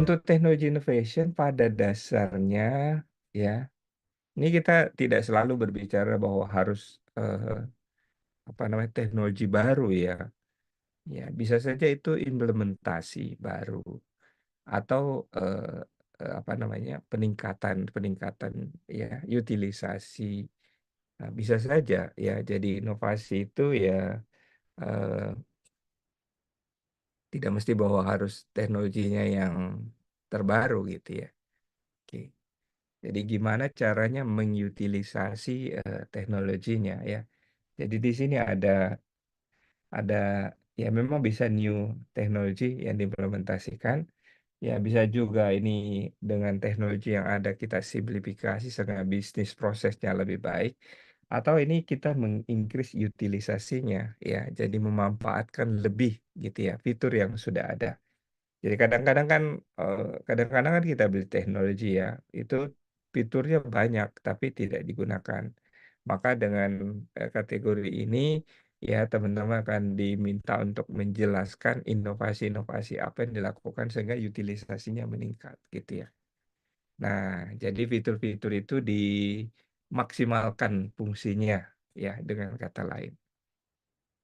Untuk teknologi innovation pada dasarnya ya, ini kita tidak selalu berbicara bahwa harus, apa namanya, teknologi baru ya. Ya, bisa saja itu implementasi baru atau, apa namanya, peningkatan peningkatan ya, utilisasi. Nah, bisa saja ya, jadi inovasi itu ya, eee, tidak mesti bahwa harus teknologinya yang terbaru gitu ya. Oke. Jadi gimana caranya mengutilisasi, teknologinya ya. Jadi di sini ada ya memang bisa new teknologi yang diimplementasikan, ya bisa juga ini dengan teknologi yang ada kita simplifikasi sehingga bisnis prosesnya lebih baik, atau ini kita utilisasinya ya, jadi memanfaatkan lebih gitu ya fitur yang sudah ada. Jadi kadang-kadang kan, kadang-kadang kan kita beli teknologi ya, itu fiturnya banyak tapi tidak digunakan. Maka dengan, kategori ini, ya teman-teman akan diminta untuk menjelaskan inovasi-inovasi apa yang dilakukan sehingga utilisasinya meningkat gitu ya. Nah, jadi fitur-fitur itu dimaksimalkan fungsinya ya dengan kata lain.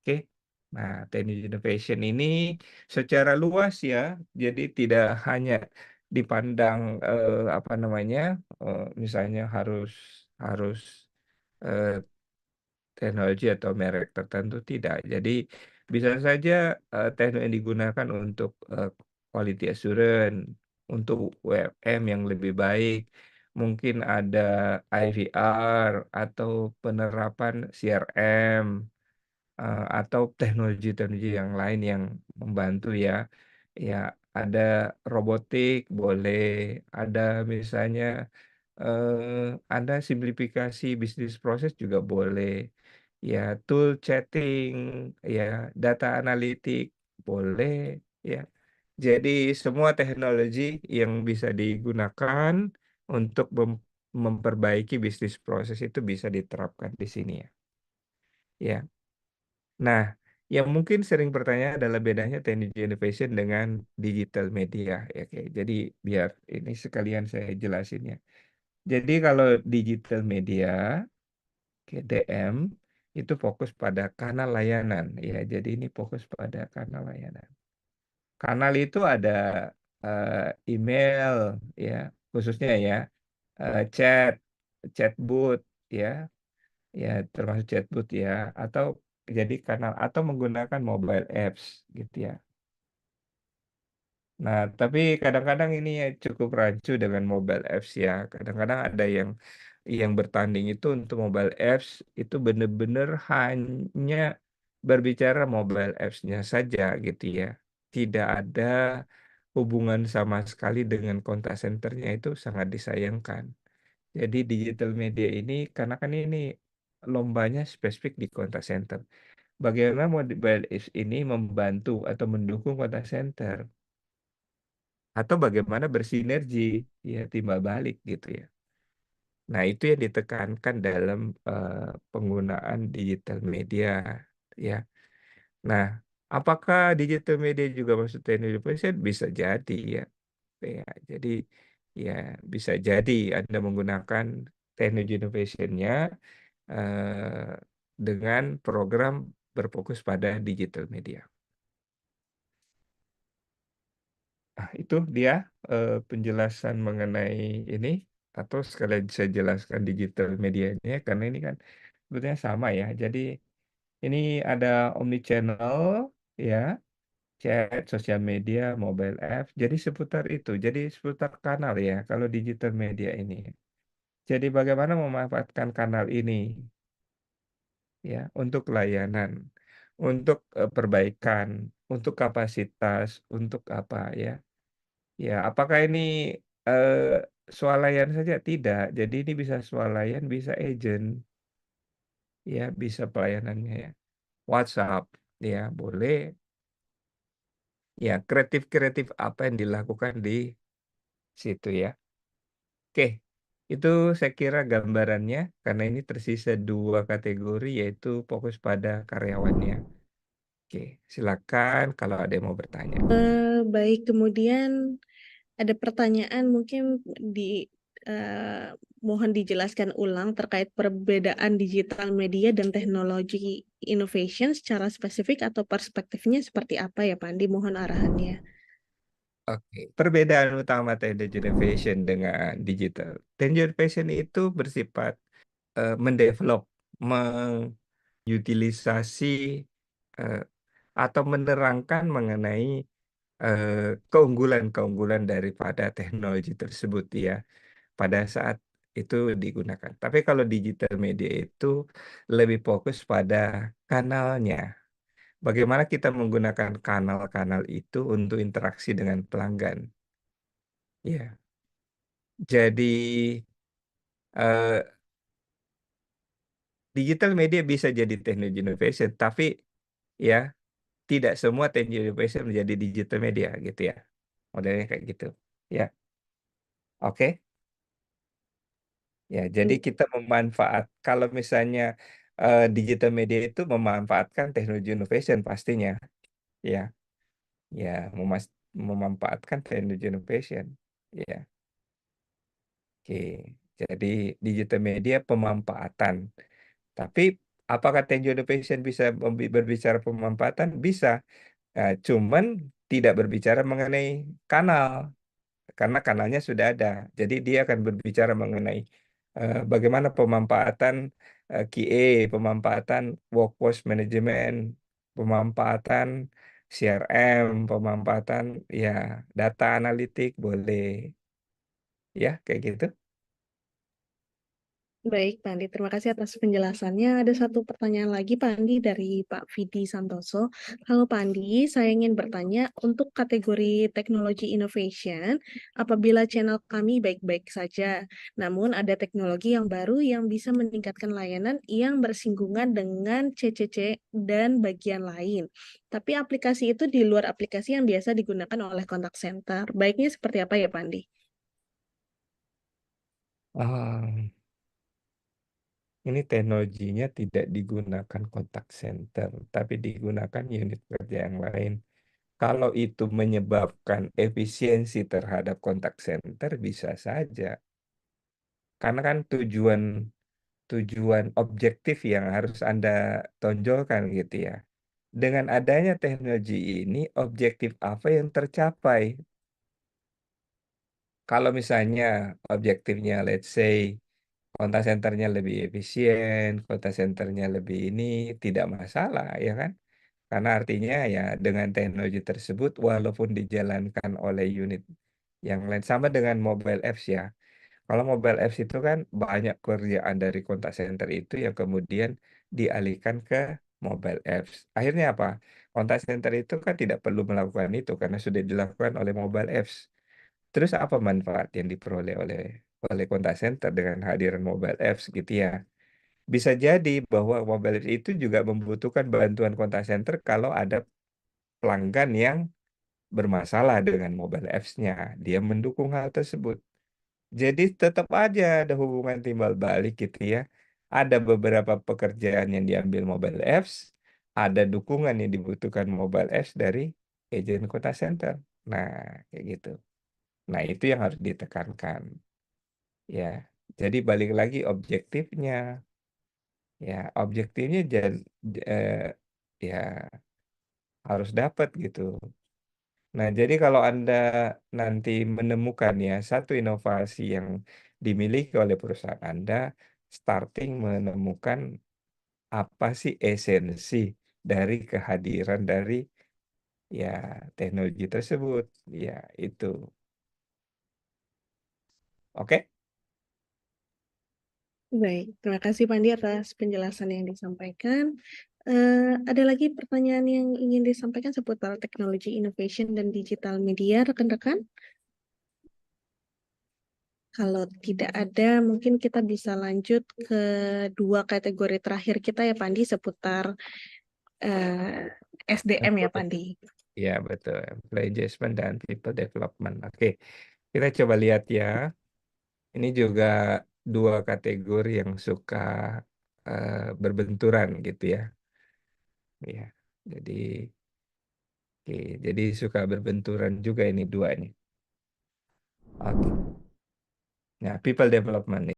Oke. Nah, teknologi innovation ini secara luas ya, jadi tidak hanya dipandang, apa namanya, misalnya harus harus, eee, teknologi atau merek tertentu, tidak. Jadi bisa saja, teknologi yang digunakan untuk, quality assurance, untuk UMM yang lebih baik, mungkin ada IVR atau penerapan CRM. Atau teknologi-teknologi yang lain yang membantu ya. Ya, ada robotik boleh, ada misalnya, ada simplifikasi bisnis proses juga boleh. Ya, tool chatting, ya, data analitik boleh, ya. Jadi semua teknologi yang bisa digunakan untuk memperbaiki bisnis proses itu bisa diterapkan di sini ya. Ya. Nah, yang mungkin sering bertanya adalah bedanya teknologi innovation dengan digital media, ya, oke. Jadi biar ini sekalian saya jelasin ya. Jadi kalau digital media, kayak DM, itu fokus pada kanal layanan, ya. Jadi ini fokus pada kanal layanan. Kanal itu ada, email, ya, khususnya ya, chat, chatbot, ya. Ya, termasuk chatbot ya, atau jadi kanal atau menggunakan mobile apps gitu ya. Nah, tapi kadang-kadang ini ya cukup rancu dengan mobile apps ya. Kadang-kadang ada yang bertanding itu untuk mobile apps itu benar-benar hanya berbicara mobile apps-nya saja gitu ya. Tidak ada hubungan sama sekali dengan contact center-nya, itu sangat disayangkan. Jadi digital media ini karena kan ini lombanya spesifik di contact center. Bagaimana mobile apps ini membantu atau mendukung contact center, atau bagaimana bersinergi, ya timbal balik gitu ya. Nah itu yang ditekankan dalam, penggunaan digital media ya. Nah, apakah digital media juga masuk teknologi innovation? Bisa jadi ya. Ya, jadi ya bisa jadi Anda menggunakan teknologi innovation-nya, eee, dengan program berfokus pada digital media. Ah, itu dia, penjelasan mengenai ini, atau sekalian saya jelaskan digital medianya karena ini kan sebetulnya sama ya. Jadi ini ada omnichannel ya, chat, sosial media, mobile apps, jadi seputar itu, jadi seputar kanal ya kalau digital media ini. Jadi bagaimana memanfaatkan kanal ini ya untuk layanan, untuk, perbaikan, untuk kapasitas, untuk apa ya. Ya, apakah ini, swalayan saja? Tidak. Jadi ini bisa swalayan, bisa agent, ya, bisa pelayanannya ya. WhatsApp, ya, boleh. Ya, kreatif-kreatif apa yang dilakukan di situ ya. Oke, itu saya kira gambarannya, karena ini tersisa 2 kategori, yaitu fokus pada karyawannya. Oke, silakan kalau ada yang mau bertanya. Baik, kemudian Ada pertanyaan mungkin eh, mohon dijelaskan ulang terkait perbedaan digital media dan teknologi innovation secara spesifik atau perspektifnya seperti apa ya Pak Andi? Mohon arahannya. Oke, perbedaan utama technology innovation dengan digital. Technology innovation itu bersifat mendevelop, mengutilisasi eh, atau menerangkan mengenai keunggulan-keunggulan daripada teknologi tersebut ya pada saat itu digunakan. Tapi kalau digital media itu lebih fokus pada kanalnya. Bagaimana kita menggunakan kanal-kanal itu untuk interaksi dengan pelanggan. Ya, jadi eh, digital media bisa jadi teknologi innovation, tapi ya tidak semua teknologi innovation menjadi digital media gitu ya. Modelnya kayak gitu. Ya, oke. Ya, jadi kita memanfaat kalau misalnya digital media itu memanfaatkan teknologi innovation pastinya, ya, ya memanfaatkan teknologi innovation, ya. Oke, jadi digital media pemanfaatan. Tapi apakah teknologi innovation bisa berbicara pemanfaatan? Bisa. Cuman tidak berbicara mengenai kanal. Karena kanalnya sudah ada. Jadi dia akan berbicara mengenai bagaimana pemanfaatan QA, pemanfaatan workforce management, pemanfaatan CRM, pemanfaatan ya data analitik boleh ya kayak gitu. Baik, Pak Andi. Terima kasih atas penjelasannya. Ada satu pertanyaan lagi, Pak Andi, dari Pak Vidi Santoso. Halo, Pak Andi. Saya ingin bertanya untuk kategori teknologi innovation, apabila channel kami baik-baik saja, namun ada teknologi yang baru yang bisa meningkatkan layanan yang bersinggungan dengan CCC dan bagian lain. Tapi aplikasi itu di luar aplikasi yang biasa digunakan oleh kontak center. Baiknya seperti apa ya, Pak Andi? Ah, ini teknologinya tidak digunakan kontak center, tapi digunakan unit kerja yang lain. Kalau itu menyebabkan efisiensi terhadap kontak center, bisa saja. Karena kan tujuan tujuan objektif yang harus Anda tonjolkan gitu ya. Dengan adanya teknologi ini, objektif apa yang tercapai? Kalau misalnya objektifnya, let's say, kontak centernya lebih efisien, kontak centernya lebih ini, tidak masalah, ya kan? Karena artinya ya dengan teknologi tersebut, walaupun dijalankan oleh unit yang lain, sama dengan mobile apps ya. Kalau mobile apps itu kan banyak kerjaan dari kontak center itu yang kemudian dialihkan ke mobile apps. Akhirnya apa? Kontak center itu kan tidak perlu melakukan itu karena sudah dilakukan oleh mobile apps. Terus apa manfaat yang diperoleh oleh kontak center dengan hadiran mobile apps gitu ya? Bisa jadi bahwa mobile apps itu juga membutuhkan bantuan kontak center kalau ada pelanggan yang bermasalah dengan mobile apps-nya. Dia mendukung hal tersebut. Jadi tetap aja ada hubungan timbal balik gitu ya. Ada beberapa pekerjaan yang diambil mobile apps, ada dukungan yang dibutuhkan mobile apps dari agent contact center. Nah, kayak gitu. Nah, itu yang harus ditekankan ya. Jadi balik lagi objektifnya. Ya, objektifnya ya harus dapat gitu. Nah, jadi kalau Anda nanti menemukan ya satu inovasi yang dimiliki oleh perusahaan Anda, starting menemukan apa sih esensi dari kehadiran dari ya teknologi tersebut. Ya, itu. Oke? Baik, terima kasih Pandi atas penjelasan yang disampaikan. Ada lagi pertanyaan yang ingin disampaikan seputar teknologi innovation dan digital media, rekan-rekan? Kalau tidak ada, mungkin kita bisa lanjut ke dua kategori terakhir kita ya Pandi, seputar eh, SDM ya Pandi. Ya, betul. Employee engagement dan people development. Oke, kita coba lihat ya. Ini juga dua kategori yang suka berbenturan gitu ya. Ya, jadi oke, jadi suka berbenturan juga ini dua ini. Oke. Ya, people development.